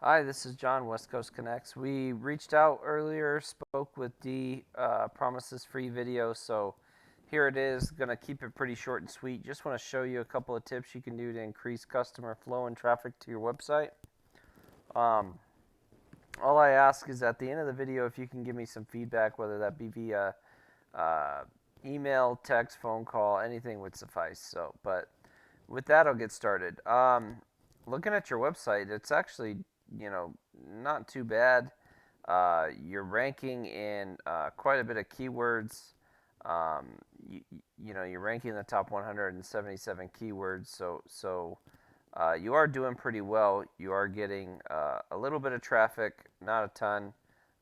Hi, this is John, West Coast Connects. We reached out earlier, spoke with Dee, promises free video, so here it is. Going to keep it pretty short and sweet. Just want to show you a couple of tips you can do to increase customer flow and traffic to your website. Um, all I ask is at the end of the video if you can give me some feedback, whether that be via uh, email, text, phone call, anything would suffice. So, but with that, I'll get started. Looking at your website, it's actually not too bad. You're ranking in quite a bit of keywords. Um, you, you're ranking in the top 177 keywords. So you are doing pretty well. You are getting a little bit of traffic, not a ton,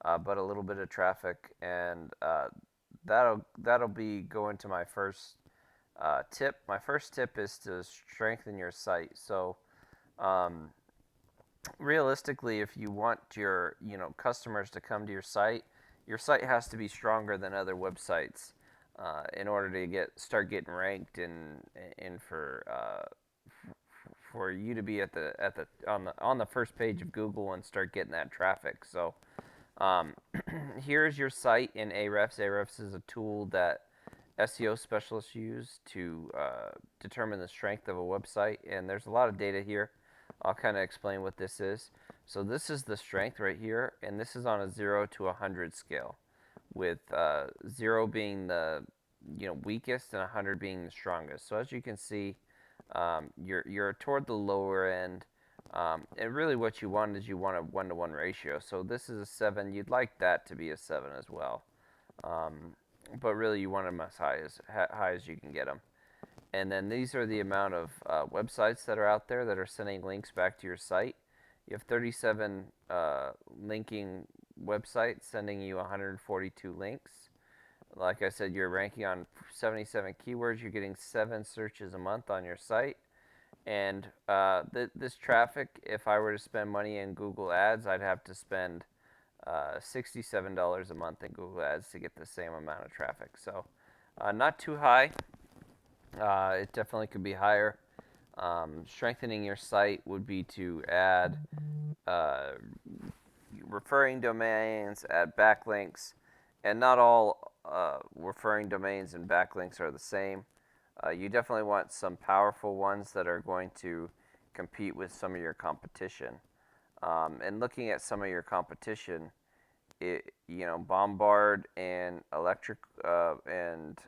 but a little bit of traffic, and that'll be going to my first tip. My first tip is to strengthen your site. So um, realistically, if you want your customers to come to your site has to be stronger than other websites in order to start getting ranked and for you to be at the on the first page of Google and start getting that traffic. So um, here's your site in Ahrefs. Ahrefs is a tool that SEO specialists use to determine the strength of a website, and there's a lot of data here. I'll kind of explain what this is. So this is the strength right here, and this is on a 0 to 100 scale, with 0 being the weakest and 100 being the strongest. So as you can see, you're toward the lower end, and really what you want is you want a 1-to-1 ratio. So this is a 7. You'd like that to be a 7 as well. But really you want them as high as you can get them. And then these are the amount of websites that are out there that are sending links back to your site. You have 37 linking websites sending you 142 links. Like I said, you're ranking on 77 keywords. You're getting 7 searches a month on your site. And this traffic, if I were to spend money in Google Ads, I'd have to spend $67 a month in Google Ads to get the same amount of traffic. So not too high. It definitely could be higher. Strengthening your site would be to add uh, referring domains, add backlinks, and not all referring domains and backlinks are the same. You definitely want some powerful ones that are going to compete with some of your competition. And looking at some of your competition, Bombard and Electric and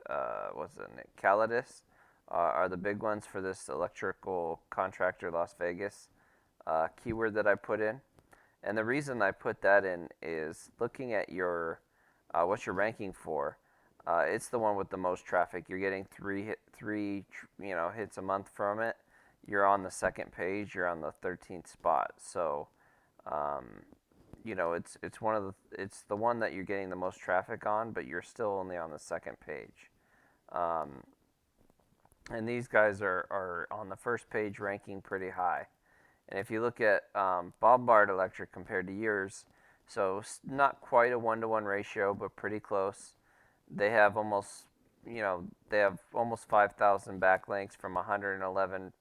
what's it, Calidus are the big ones for this Electrical Contractor Las Vegas keyword that I put in. And the reason I put that in is looking at your what you're ranking for. It's the one with the most traffic. You're getting three hits a month from it. You're on the second page. You're on the 13th spot. So um, it's the one that you're getting the most traffic on, but you're still only on the second page. Um, and these guys are on the first page ranking pretty high. And if you look at Bombard Electric compared to yours, so not quite a 1-to-1 ratio, but pretty close. They have almost they have almost 5,000 backlinks from 111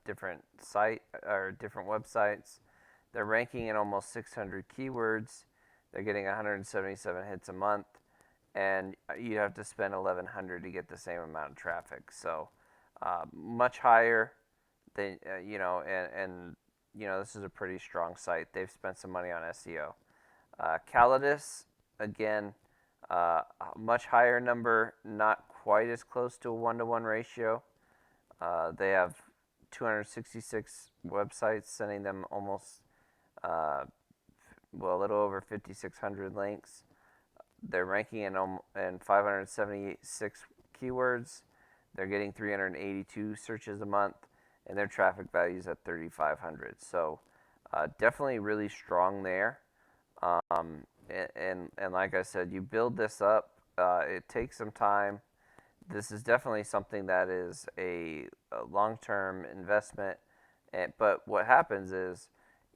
different different websites. They're ranking in almost 600 keywords. They're getting 177 hits a month, and you have to spend 1,100 to get the same amount of traffic. So much higher than and this is a pretty strong site. They've spent some money on SEO. Calidus, again, much higher number, not quite as close to a 1-to-1 ratio. They have 266 websites sending them almost a little over 5,600 links. They're ranking in 576 keywords. They're getting 382 searches a month, and their traffic value is at 3,500. So definitely really strong there. And like I said, you build this up. It takes some time. This is definitely something that is a long-term investment. But what happens is,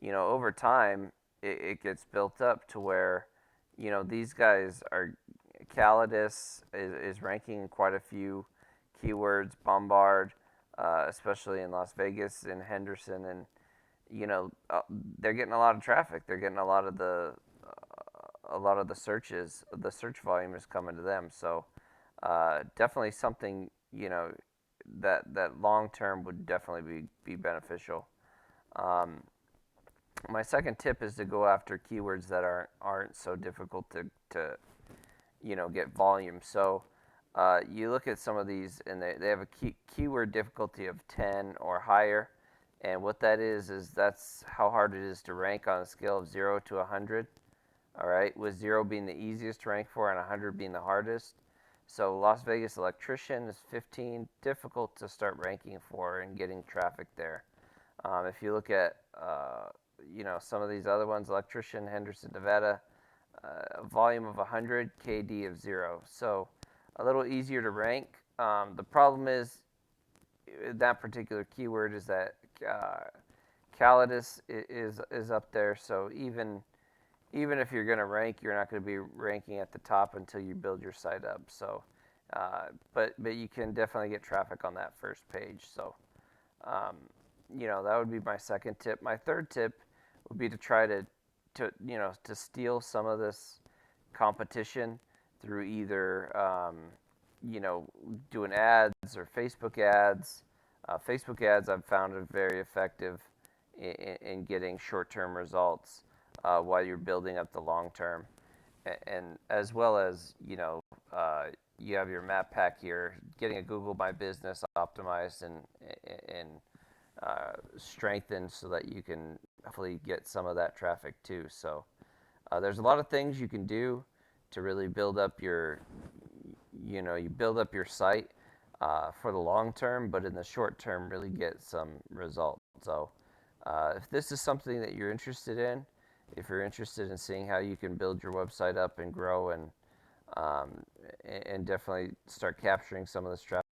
over time, it gets built up to where, these guys are. Calidus is ranking quite a few keywords. Bombard, especially in Las Vegas and Henderson, and you know, they're getting a lot of traffic. They're getting a lot of the searches. The search volume is coming to them. So definitely something, that long term would definitely be beneficial. Um, my second tip is to go after keywords that aren't so difficult to get volume. So you look at some of these, and they have a keyword difficulty of 10 or higher. And what that is that's how hard it is to rank on a scale of 0 to 100. All right, with 0 being the easiest to rank for and 100 being the hardest. So Las Vegas Electrician is 15, difficult to start ranking for and getting traffic there. If you look at some of these other ones, Electrician, Henderson, Nevada, volume of 100, KD of 0. So a little easier to rank. The problem is that particular keyword is that Calidus is up there. So even if you're going to rank, you're not going to be ranking at the top until you build your site up. So, but you can definitely get traffic on that first page. So, that would be my second tip. My third tip would be to try to steal some of this competition through either doing ads or Facebook ads. Facebook ads I've found are very effective in getting short-term results while you're building up the long-term, and as well as you have your map pack here, getting a Google My Business optimized and strengthened so that you can hopefully get some of that traffic too. So there's a lot of things you can do to really build up you build up your site for the long term, but in the short term, really get some results. So if this is something that you're interested in, if you're interested in seeing how you can build your website up and grow and definitely start capturing some of this traffic,